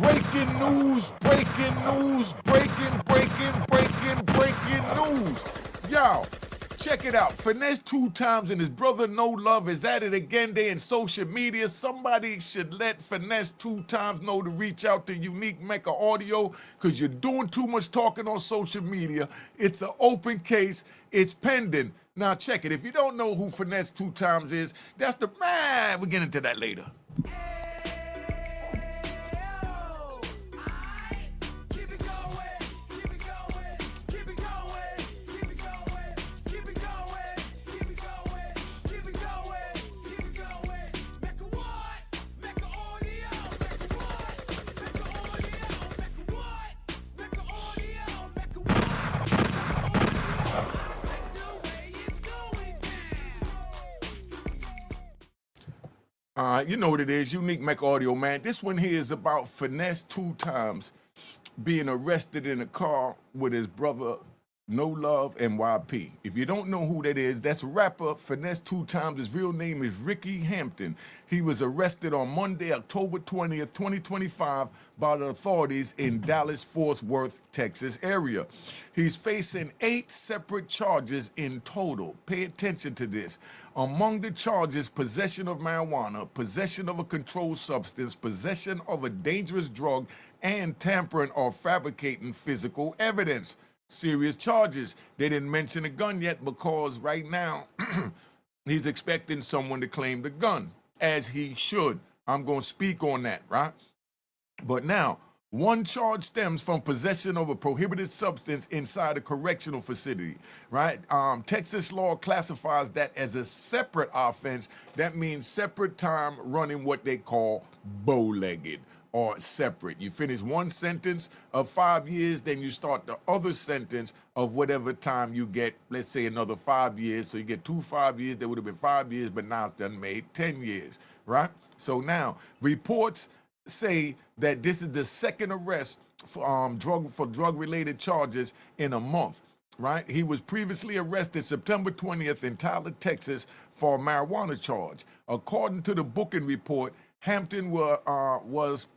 Breaking news, breaking news, breaking news. Y'all, check it out. Finesse2tymes and his brother No Love is at it again. They in social media. Somebody should let Finesse2tymes know to reach out to Unique Mecca Audio because you're doing too much talking on social media. It's an open case. It's pending. Now check it. If you don't know who Finesse2tymes is, that's the man. We'll get into that later. You know what it is, Unique Mecca Audio, man. This one here is about Finesse2tymes being arrested in a car with his brother No Love NYP. If you don't know who that is, that's rapper Finesse2tymes. His real name is Ricky Hampton. He was arrested on Monday, October 20th, 2025 by the authorities in Dallas-Fort Worth, Texas area. He's facing 8 separate charges in total. Pay attention to this. Among the charges, possession of marijuana, possession of a controlled substance, possession of a dangerous drug, and tampering or fabricating physical evidence. Serious charges. They didn't mention a gun yet because right now he's expecting someone to claim the gun, as he should. I'm going to speak on that, right? But now, one charge stems from possession of a prohibited substance inside a correctional facility, right? Texas law classifies that as a separate offense. That means separate time running what they call bow-legged or separate. You finish one sentence of 5 years, then you start the other sentence of whatever time you get, let's say another 5 years. So you get 2 5 years, that would have been 5 years, but now it's done made 10 years, right? So now, reports say that this is the second arrest for drug-related charges in a month, right? He was previously arrested September 20th in Tyler, Texas for a marijuana charge. According to the booking report, Hampton was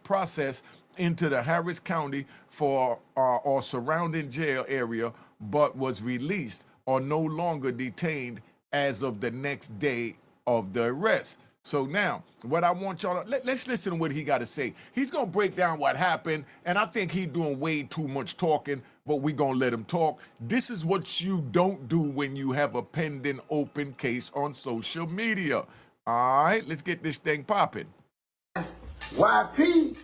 processed into the Harris County for or surrounding jail area, but was released or no longer detained as of the next day of the arrest. So now, what I want y'all to, let's listen to what he got to say. He's going to break down what happened, and I think he's doing way too much talking, but we're going to let him talk. This is what you don't do when you have a pending open case on social media. All right, let's get this thing popping. YP,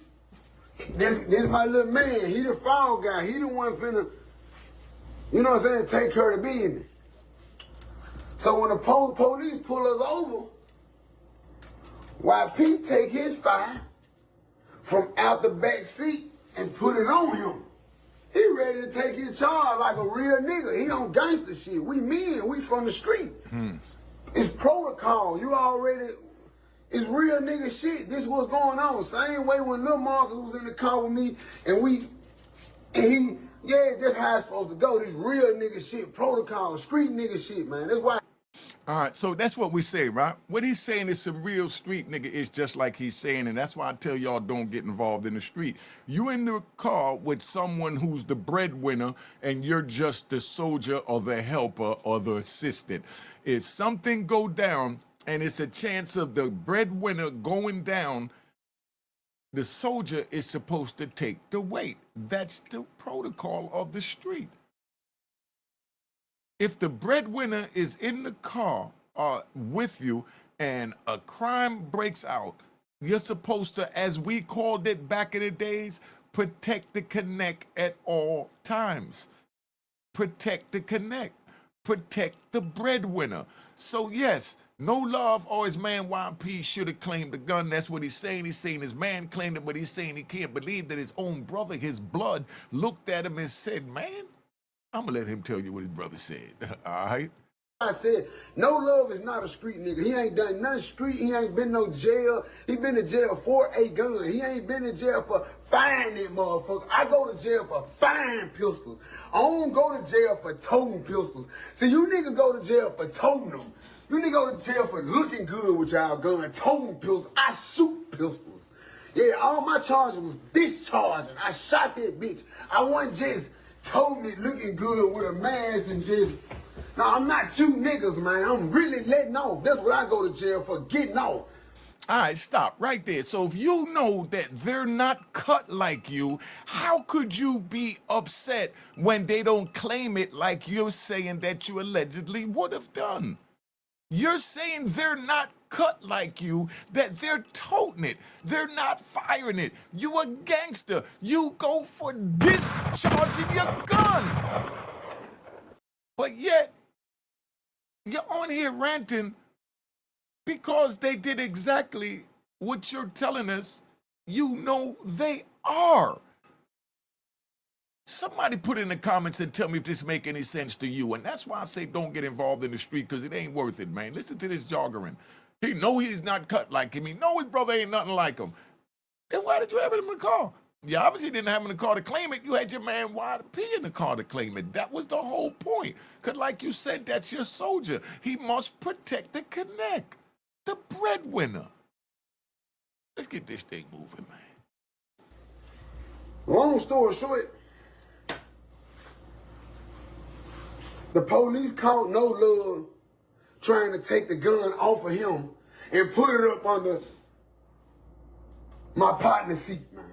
this my little man. He the fall guy. He the one finna, you know what I'm saying, take care of the business. So when the police pull us over, YP take his fire from out the back seat and put it on him. He ready to take his charge like a real nigga. He on gangster shit. We men, we from the street. It's protocol. You already, it's real nigga shit. This what's going on. Same way when Lil Marcus was in the car with me and he, yeah, that's how it's supposed to go. This real nigga shit, protocol, street nigga shit, man. That's why. All right, so that's what we say, right? What he's saying is some real street nigga is just like he's saying, and that's why I tell y'all don't get involved in the street. You in the car with someone who's the breadwinner, and you're just the soldier or the helper or the assistant. If something go down, and it's a chance of the breadwinner going down, the soldier is supposed to take the weight. That's the protocol of the street. If the breadwinner is in the car with you and a crime breaks out, you're supposed to, as we called it back in the days, protect the connect at all times. Protect the connect. Protect the breadwinner. So yes, No Love or his man YP should have claimed the gun. That's what he's saying. He's saying his man claimed it, but he's saying he can't believe that his own brother, his blood, looked at him and said, man, I'm going to let him tell you what his brother said, all right? I said, No Love is not a street nigga. He ain't done nothing street. He ain't been no jail. He been to jail for a gun. He ain't been in jail for firing that motherfucker. I go to jail for firing pistols. I don't go to jail for toting pistols. See, you niggas go to jail for toting them. You niggas go to jail for looking good with y'all gun, toting pistols. I shoot pistols. Yeah, all my charges was discharging. I shot that bitch. I wasn't just totally looking good with a mask and just. No, I'm not you niggas, man. I'm really letting off. That's what I go to jail for, getting off. All right, stop right there. So if you know that they're not cut like you, how could you be upset when they don't claim it like you're saying that you allegedly would have done? You're saying they're not cut like you, that they're toting it, they're not firing it. You a gangster. You go for discharging your gun. But yet, you're on here ranting because they did exactly what you're telling us you know they are. Somebody put in the comments and tell me if this make any sense to you. And that's why I say don't get involved in the street, because it ain't worth it, man. Listen to this joggering. He know he's not cut like him. He know his brother ain't nothing like him. Then why did you have it in the car? You obviously didn't have him in the car to claim it. You had your man YP in the car to claim it. That was the whole point. Because like you said, that's your soldier. He must protect the connect, the breadwinner. Let's get this thing moving, man. Long story short, the police caught No Love trying to take the gun off of him and put it up under my partner's seat, man.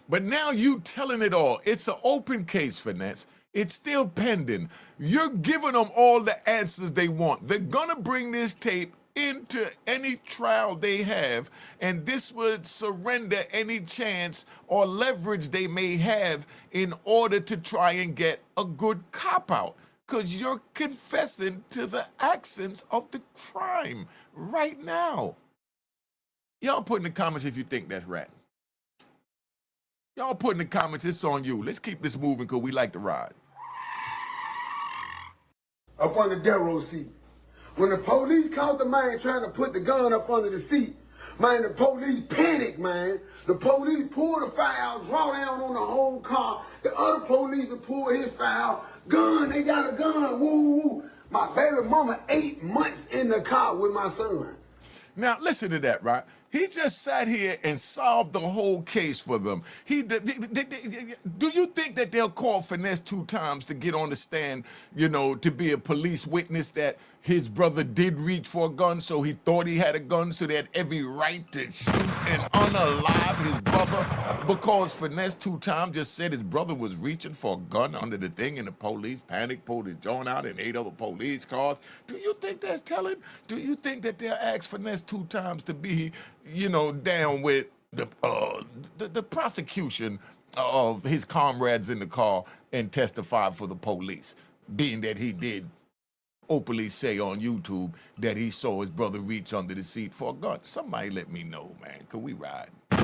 But now you telling it all. It's an open case, Finesse. It's still pending. You're giving them all the answers they want. They're gonna bring this tape into any trial they have, and this would surrender any chance or leverage they may have in order to try and get a good cop out. Because you're confessing to the actions of the crime right now. Y'all put in the comments if you think that's right. Y'all put in the comments, it's on you. Let's keep this moving because we like to ride. Up on the death row seat. When the police caught the man trying to put the gun up under the seat, man, the police panicked, man. The police pulled the fire out, draw down on the whole car. The other police pulled his fire out. Gun, they got a gun, woo, woo. My baby mama 8 months in the car with my son. Now, listen to that, right? He just sat here and solved the whole case for them. Do you think that they'll call Finesse2tymes to get on the stand, you know, to be a police witness that his brother did reach for a gun, so he thought he had a gun, so they had every right to shoot and unalive his brother because Finesse2tymes just said his brother was reaching for a gun under the thing and the police panicked, pulled his joint out and 8 other police cars? Do you think that's telling? Do you think that they'll ask Finesse2tymes to be, you know, down with the prosecution of his comrades in the car and testify for the police, being that he did openly say on YouTube that he saw his brother reach under the seat for a gun? Somebody let me know, man. Could we ride? All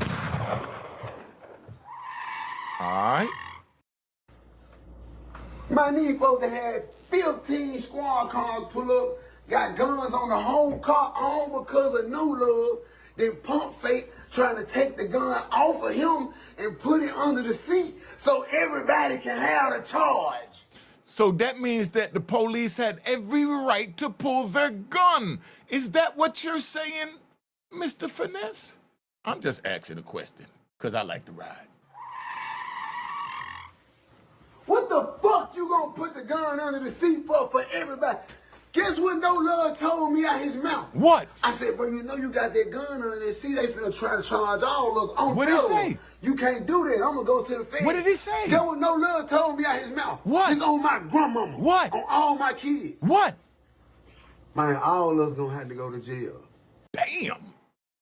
right. My these folks that had 15 squad cars pull up, got guns on the whole car, all because of No Love. Then pump fake trying to take the gun off of him and put it under the seat so everybody can have the charge. So that means that the police had every right to pull their gun. Is that what you're saying, Mr. Finesse? I'm just asking a question, because I like to ride. What the fuck you gonna put the gun under the seat for everybody? Guess what No Love told me out his mouth? What? I said, but you know you got that gun under the seat, they finna try to charge all of us on What did he say? You can't do that. I'm gonna go to the feds. What did he say? Guess what No Love told me out his mouth? What? It's on my grandmama. What? On all my kids. What? Man, all of us gonna have to go to jail. Damn.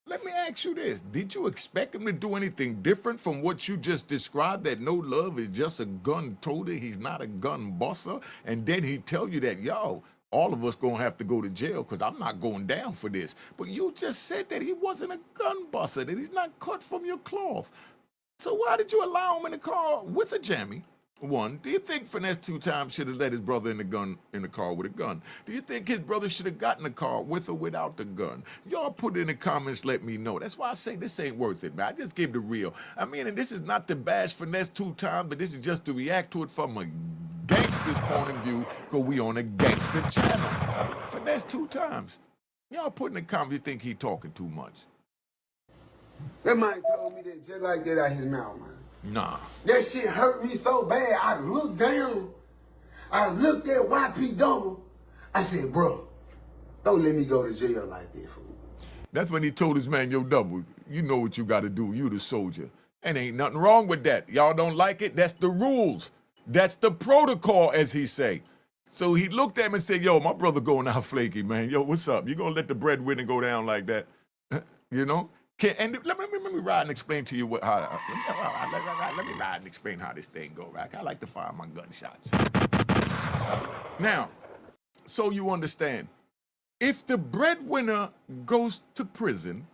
Let me ask you this. Did you expect him to do anything different from what you just described, that No Love is just a gun toter, he's not a gun busser? And then he tell you that, yo, all of us gonna have to go to jail because I'm not going down for this. But you just said that he wasn't a gun busser, that he's not cut from your cloth. So why did you allow him in the car with a jammy? One, do you think Finesse2tymes should have let his brother in the car with a gun? Do you think his brother should have gotten the car with or without the gun? Y'all put it in the comments, let me know. That's why I say this ain't worth it, man. I just gave the real. I mean, and this is not to bash Finesse2tymes, but this is just to react to it from a gangster's point of view, because we on a gangster channel. Finesse2tymes. Y'all put in the comments you think he talking too much. That man told me that just like that out his mouth, man. Nah. That shit hurt me so bad. I looked down. I looked at YP Double. I said, bro, don't let me go to jail like that, fool. That's when he told his man, yo, Double, you know what you got to do. You the soldier. And ain't nothing wrong with that. Y'all don't like it? That's the rules. That's the protocol, as he say. So he looked at him and said, yo, my brother going out flaky, man. Yo, what's up? You gonna let the breadwinner go down like that? You know? And let me ride and explain to you let me ride and explain how this thing go, right? I like to fire my gunshots. Now, so you understand, if the breadwinner goes to prison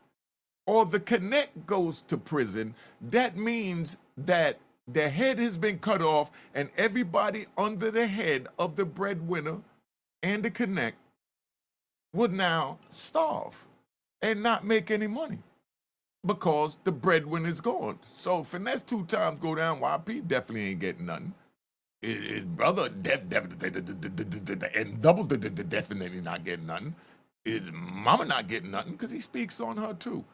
or the connect goes to prison, that means that the head has been cut off and everybody under the head of the breadwinner and the connect would now starve and not make any money because the breadwinner is gone. So Finesse2tymes go down, YP definitely ain't getting nothing. His brother and Double definitely not getting nothing. His mama not getting nothing because he speaks on her too.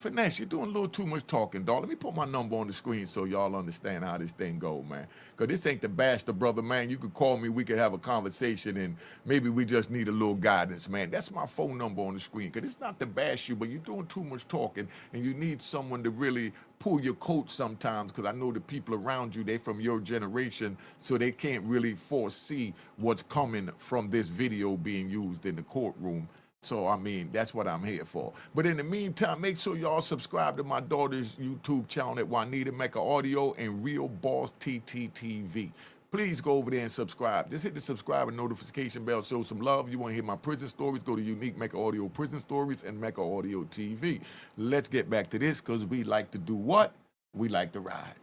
Finesse, you're doing a little too much talking, dog. Let me put my number on the screen so y'all understand how this thing go, man. Because this ain't to bash the brother, man. You could call me, we could have a conversation, and maybe we just need a little guidance, man. That's my phone number on the screen. Because it's not to bash you, but you're doing too much talking, and you need someone to really pull your coat sometimes, because I know the people around you, they from your generation, so they can't really foresee what's coming from this video being used in the courtroom. So, I mean, that's what I'm here for. But in the meantime, make sure y'all subscribe to my daughter's YouTube channel at Juanita Mecca Audio and Real Boss TTTV. Please go over there and subscribe. Just hit the subscribe and notification bell. Show some love. You want to hear my prison stories? Go to Unique Mecca Audio Prison Stories and Mecca Audio TV. Let's get back to this because we like to do what? We like to ride.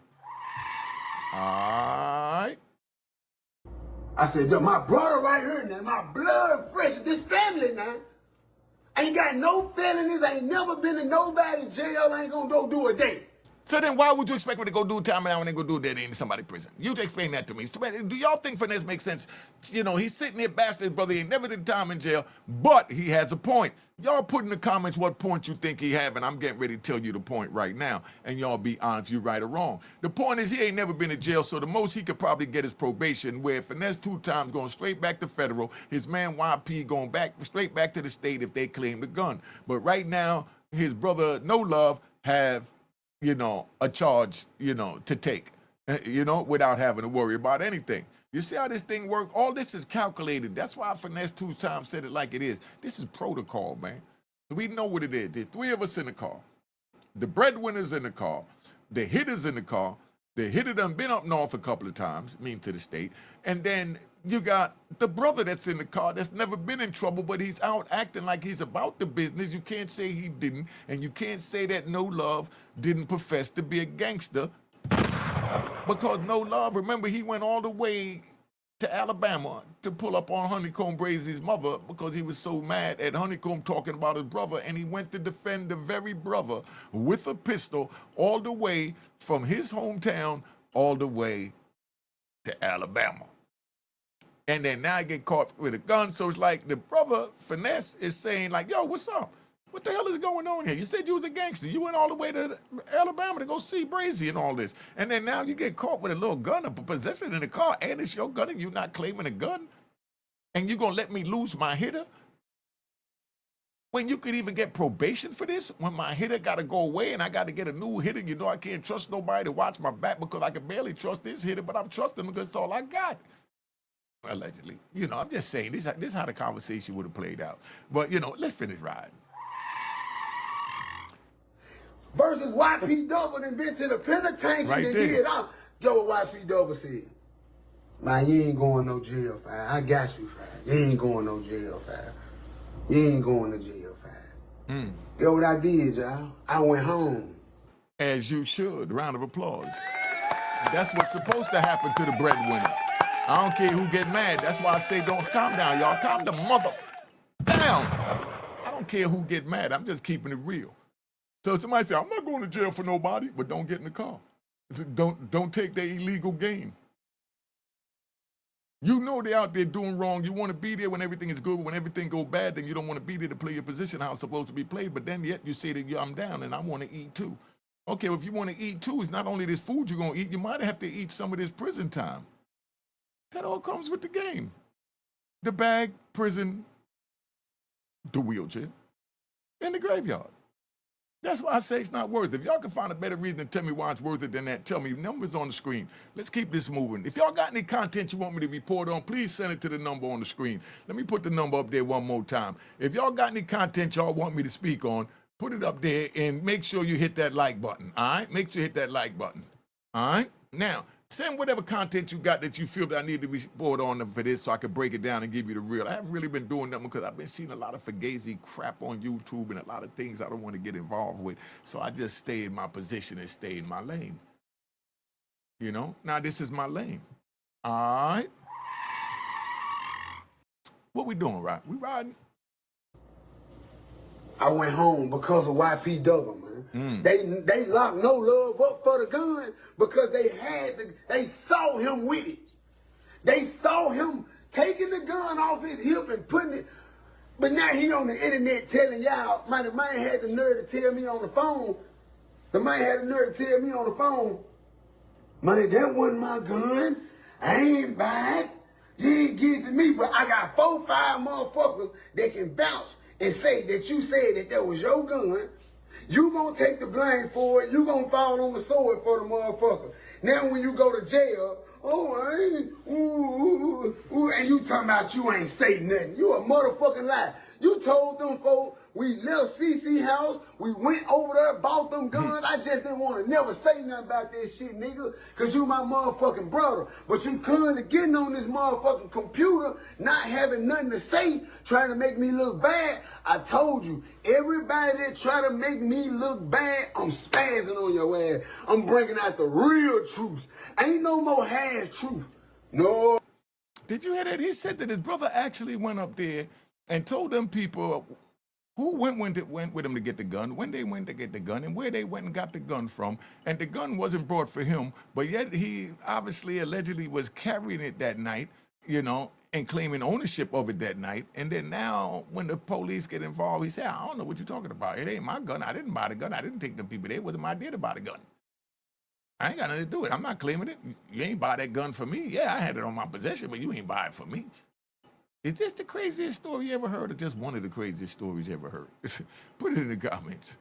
All right. I said, yo, my brother right here now, my blood fresh, this family now. Ain't got no felonies, ain't never been in nobody's jail, ain't gonna go do a day. So then why would you expect me to go do time and when they go do that in somebody's prison? You explain that to me. So, do y'all think Finesse makes sense? You know, he's sitting here bashing his brother. He ain't never did time in jail, but he has a point. Y'all put in the comments what point you think he have, and I'm getting ready to tell you the point right now, and y'all be honest if you're right or wrong. The point is he ain't never been in jail, so the most he could probably get is probation, where Finesse2tymes going straight back to federal, his man YP going back straight back to the state if they claim the gun. But right now, his brother No Love have, you know, a charge, you know, to take, you know, without having to worry about anything. You see how this thing works? All this is calculated. That's why Finesse2tymes said it like it is. This is protocol, man. We know what it is. There's three of us in the car. The breadwinner's in the car. The hitter's in the car. The hitter done been up north a couple of times, mean to the state. And then you got the brother that's in the car that's never been in trouble, but he's out acting like he's about the business. You can't say he didn't, and you can't say that No Love didn't profess to be a gangster, because No Love, remember, he went all the way to Alabama to pull up on Honeycomb Brazy's mother because he was so mad at Honeycomb talking about his brother, and he went to defend the very brother with a pistol all the way from his hometown all the way to Alabama. And then now I get caught with a gun, so it's like the brother, Finesse, is saying like, yo, what's up? What the hell is going on here? You said you was a gangster. You went all the way to Alabama to go see Brazy and all this. And then now you get caught with a little gun up, possessing in the car, and it's your gun and you not claiming a gun? And you gonna let me lose my hitter? When you could even get probation for this, when my hitter gotta go away and I gotta get a new hitter, you know I can't trust nobody to watch my back because I can barely trust this hitter, but I'm trusting him because it's all I got. Allegedly. You know, I'm just saying, this is how the conversation would have played out. But, you know, let's finish riding. Versus YP Double and been to the penitentiary Right and there. did out. Yo, what YP Double said, man, you ain't going no jail, fam. I got you, fam. You ain't going no jail, fam. You ain't going to jail, fam. Yo, what I did, y'all? I went home. As you should. Round of applause. That's what's supposed to happen to the breadwinner. I don't care who get mad. That's why I say don't calm down, y'all. Calm the mother down. I don't care who get mad. I'm just keeping it real. So somebody say, I'm not going to jail for nobody, but don't get in the car. Don't take their illegal gain. You know they're out there doing wrong. You want to be there when everything is good, but when everything go bad, then you don't want to be there to play your position how it's supposed to be played. But then yet you say that I'm down and I want to eat too. Okay, well, if you want to eat too, it's not only this food you're going to eat, you might have to eat some of this prison time. That all comes with the game. The bag, prison, the wheelchair, and the graveyard. That's why I say it's not worth it. If y'all can find a better reason to tell me why it's worth it than that, tell me. Numbers on the screen. Let's keep this moving. If y'all got any content you want me to report on, please send it to the number on the screen. Let me put the number up there one more time. If y'all got any content y'all want me to speak on, put it up there and make sure you hit that like button, all right? Make sure you hit that like button, all right? Now, send whatever content you got that you feel that I need to report on for this so I can break it down and give you the real. I haven't really been doing nothing because I've been seeing a lot of fugazi crap on YouTube and a lot of things I don't want to get involved with. So I just stay in my position and stay in my lane. You know? Now this is my lane. All right? What we doing, right? We riding? I went home because of YP Double, man. They locked No Love up for the gun because they saw him with it. They saw him taking the gun off his hip and putting it. But now he on the internet telling y'all, man, the man had the nerve to tell me on the phone. The man had the nerve to tell me on the phone, man, that wasn't my gun. I ain't buy it. You ain't give it to me, but I got 4, 5 motherfuckers that can bounce and say that you said that was your gun. You gonna take the blame for it. You gonna fall on the sword for the motherfucker. Now when you go to jail, oh, I ain't, and you talking about you ain't say nothing. You a motherfucking lie. You told them folks we left CC house, we went over there, bought them guns. I just didn't want to never say nothing about that shit, nigga, because you my motherfucking brother. But you constantly getting on this motherfucking computer, not having nothing to say, trying to make me look bad. I told you, everybody that try to make me look bad, I'm spazzing on your ass. I'm bringing out the real truth. Ain't no more half truth. No. Did you hear that? He said that his brother actually went up there and told them people who went with him to get the gun, when they went to get the gun, and where they went and got the gun from. And the gun wasn't brought for him, but yet he obviously allegedly was carrying it that night, you know, and claiming ownership of it that night. And then now when the police get involved, he said, I don't know what you're talking about. It ain't my gun. I didn't buy the gun. I didn't take them people there. It wasn't my idea to buy the gun. I ain't got nothing to do with it. I'm not claiming it. You ain't buy that gun for me. Yeah, I had it on my possession, but you ain't buy it for me. Is this the craziest story you ever heard, or just one of the craziest stories you ever heard? Put it in the comments.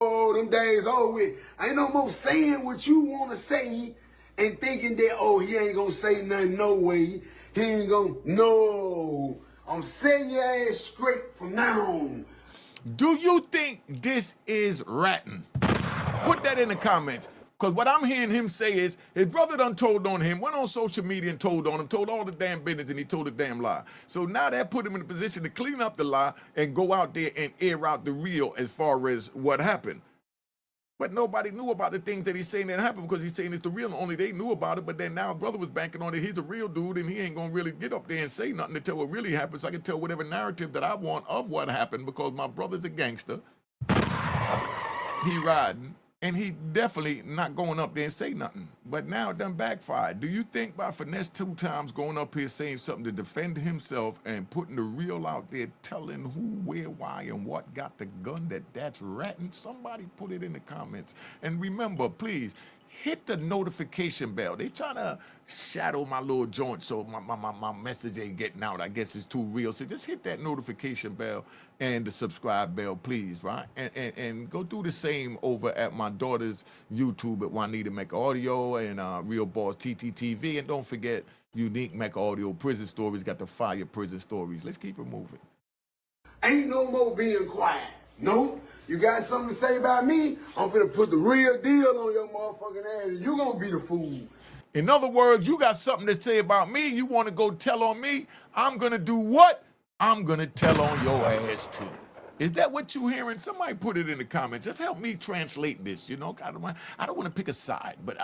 Oh, them days over with. Ain't no more saying what you want to say and thinking that, oh, he ain't going to say nothing, no way. He ain't going to, no. I'm setting your ass straight from now on. Do you think this is ratting? Put that in the comments. Because what I'm hearing him say is, his brother done told on him, went on social media and told on him, told all the damn business, and he told a damn lie. So now that put him in a position to clean up the lie and go out there and air out the real as far as what happened. But nobody knew about the things that he's saying that happened because he's saying it's the real, only they knew about it. But then now brother was banking on it. He's a real dude, and he ain't going to really get up there and say nothing to tell what really happened. So I can tell whatever narrative that I want of what happened because my brother's a gangster. He riding. And he definitely not going up there and say nothing. But now it done backfired. Do you think by Finesse2tymes going up here saying something to defend himself and putting the real out there, telling who, where, why, and what got the gun, that's ratting? Somebody put it in the comments. And remember, please, hit the notification bell. They trying to shadow my little joint so my message ain't getting out. I guess it's too real. So just hit that notification bell and the subscribe bell, please, right? And go do the same over at my daughter's YouTube at Juanita Mecca Audio and Real Boss TTTV. And don't forget, Unique Mecca Audio Prison Stories, got the fire prison stories. Let's keep it moving. Ain't no more being quiet. No. You got something to say about me? I'm finna put the real deal on your motherfucking ass, and you gonna be the fool. In other words, you got something to say about me, you want to go tell on me, I'm gonna do what? I'm gonna tell on your ass too. Is that what you hearing? Somebody put it in the comments. Just help me translate this, you know? I don't want to pick a side, but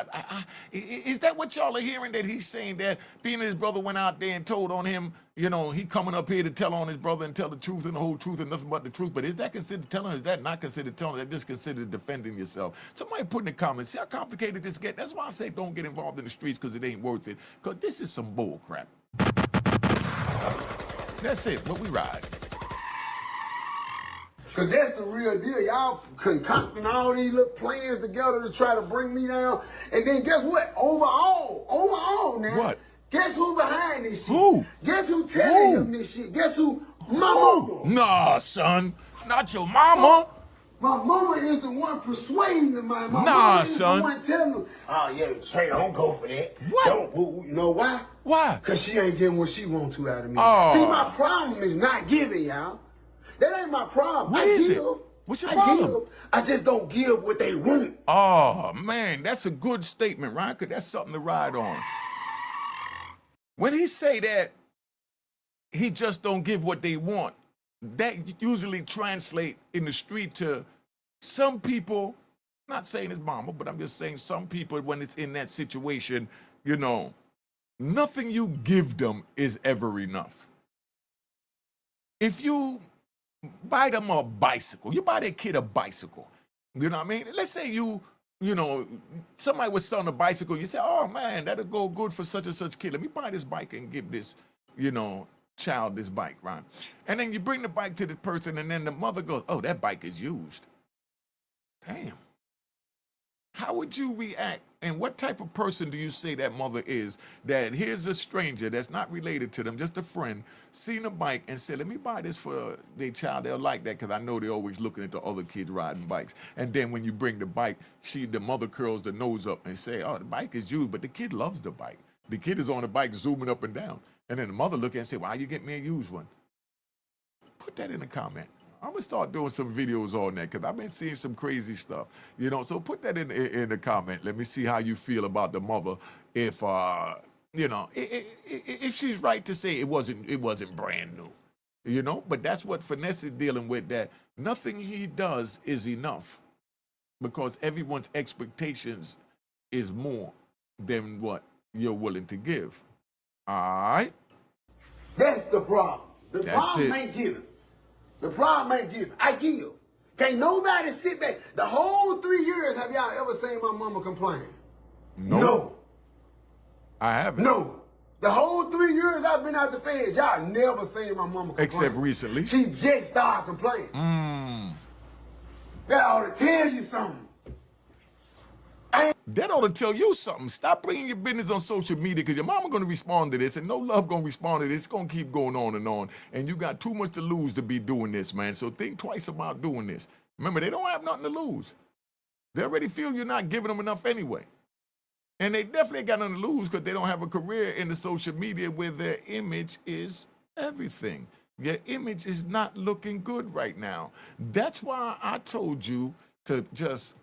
is that what y'all are hearing, that he's saying that being his brother went out there and told on him, you know, he coming up here to tell on his brother and tell the truth and the whole truth and nothing but the truth? But is that considered telling, or is that not considered telling? That just considered defending yourself? Somebody put in the comments. See how complicated this gets? That's why I say don't get involved in the streets, because it ain't worth it. Because this is some bull crap. That's it. But we ride. Cause that's the real deal. Y'all concocting all these little plans together to try to bring me down. And then guess what? Overall now. What? Guess who behind this shit? Who? Guess who telling him this shit? Guess who? My mama. Nah, son. Not your mama. My mama is the one persuading him. My Nah, mama is son. the one telling him, oh yeah, Trey, don't go for that. What? Don't. You know why? Why? Cause she ain't getting what she want to out of me. Oh. See, my problem is not giving, y'all. That ain't my problem. What I is give. it? What's your problem? Give. I just don't give what they want. Oh, man, that's a good statement, Ryan, because that's something to ride on. When he say that he just don't give what they want, that usually translate in the street to some people, not saying it's mama, but I'm just saying some people, when it's in that situation, you know, nothing you give them is ever enough. If you buy them a bicycle, you buy that kid a bicycle, you know what I mean? Let's say you know, somebody was selling a bicycle, you say, oh man, that'll go good for such and such kid. Let me buy this bike and give this, you know, child this bike, right? And then you bring the bike to the person and then the mother goes, oh, that bike is used. Damn. How would you react? And what type of person do you say that mother is, that here's a stranger that's not related to them, just a friend, seen a bike and said, let me buy this for their child. They'll like that because I know they're always looking at the other kids riding bikes. And then when you bring the bike, the mother curls the nose up and say, oh, the bike is used, but the kid loves the bike. The kid is on the bike zooming up and down. And then the mother look and say, why you get me a used one? Put that in a comment. I'm gonna start doing some videos on that because I've been seeing some crazy stuff, you know. So put that in the comment. Let me see how you feel about the mother. If you know, if she's right to say it wasn't brand new, you know. But that's what Finesse is dealing with. That nothing he does is enough because everyone's expectations is more than what you're willing to give. All right. That's the problem. The That's problem it. ain't giving. The problem ain't giving. I give. Can't nobody sit back. The whole 3 years, have y'all ever seen my mama complain? No. I haven't. No. The whole 3 years I've been out the feds, y'all never seen my mama complain. Except recently. She just started complaining. That ought to tell you something. That ought to tell you something. Stop bringing your business on social media because your mama going to respond to this and no love going to respond to this. It's going to keep going on. And you got too much to lose to be doing this, man. So think twice about doing this. Remember, they don't have nothing to lose. They already feel you're not giving them enough anyway. And they definitely got nothing to lose because they don't have a career in the social media where their image is everything. Your image is not looking good right now. That's why I told you to just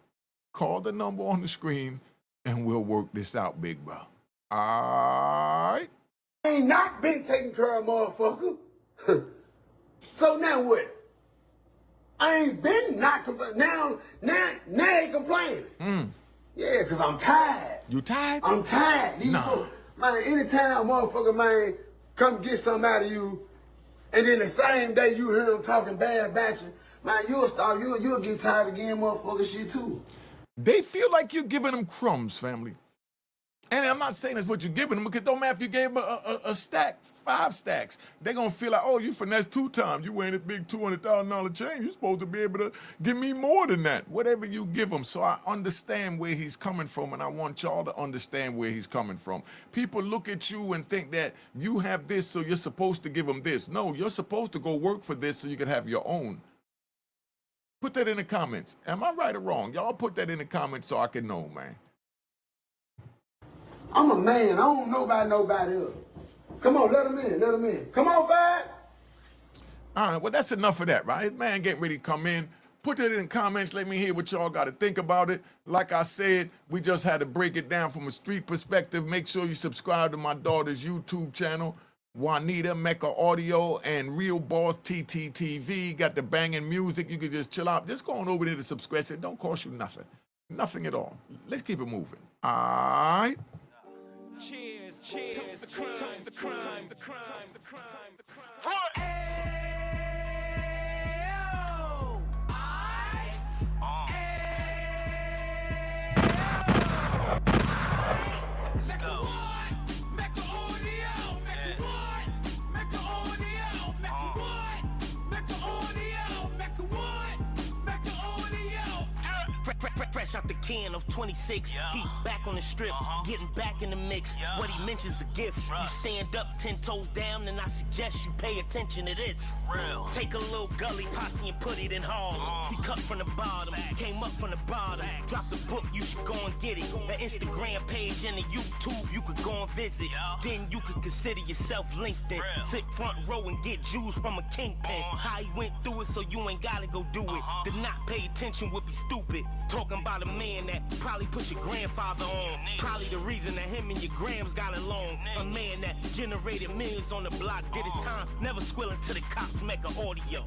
call the number on the screen and we'll work this out, big bro. All right? I ain't not been taking care of motherfucker. So now what? I ain't been not complaining. Now they complaining. Yeah, because I'm tired. You tired? I'm tired. These Nah. folks, man, anytime motherfucker, man, come get something out of you, and then the same day you hear them talking bad about you, man, you'll get tired again, motherfucker shit too. They feel like you're giving them crumbs, family. And I'm not saying that's what you're giving them because it don't matter if you gave them a stack, 5 stacks. They're going to feel like, oh, you Finesse2tymes. You wearing a big $200,000 chain. You're supposed to be able to give me more than that, whatever you give them. So I understand where he's coming from, and I want y'all to understand where he's coming from. People look at you and think that you have this, so you're supposed to give them this. No, you're supposed to go work for this so you can have your own. Put that in the comments. Am I right or wrong? Y'all put that in the comments so I can know, man. I'm a man. I don't know about nobody else. Come on, let him in. Come on, Fad. All right, well, that's enough of that, right? His man getting ready to come in. Put that in the comments. Let me hear what y'all got to think about it. Like I said, we just had to break it down from a street perspective. Make sure you subscribe to my daughter's YouTube channel, Juanita, Mecca Audio, and Real Boss TTTV. Got the banging music. You can just chill out. Just go on over there to subscribe. It don't cost you nothing. Nothing at all. Let's keep it moving. All right? Cheers, cheers, the crime. What? Mecca audio, out the can of 26. He back on the strip, getting back in the mix. What he mentions a gift. You stand up 10 toes down, and I suggest you pay attention to this. Take a little gully posse and put it in Harlem. He cut from the bottom, came up from the bottom. Drop the book, you should go and get it. An Instagram page and a YouTube you could go and visit. Then you could consider yourself LinkedIn. Sit front row and get Jews from a kingpin. How he went through it so you ain't gotta go do it. To not pay attention would be stupid. Talking about a man that probably put your grandfather on. Probably the reason that him and your grams got along. A man that generated millions on the block, did his time, never squilling to the cops, Mecca audio.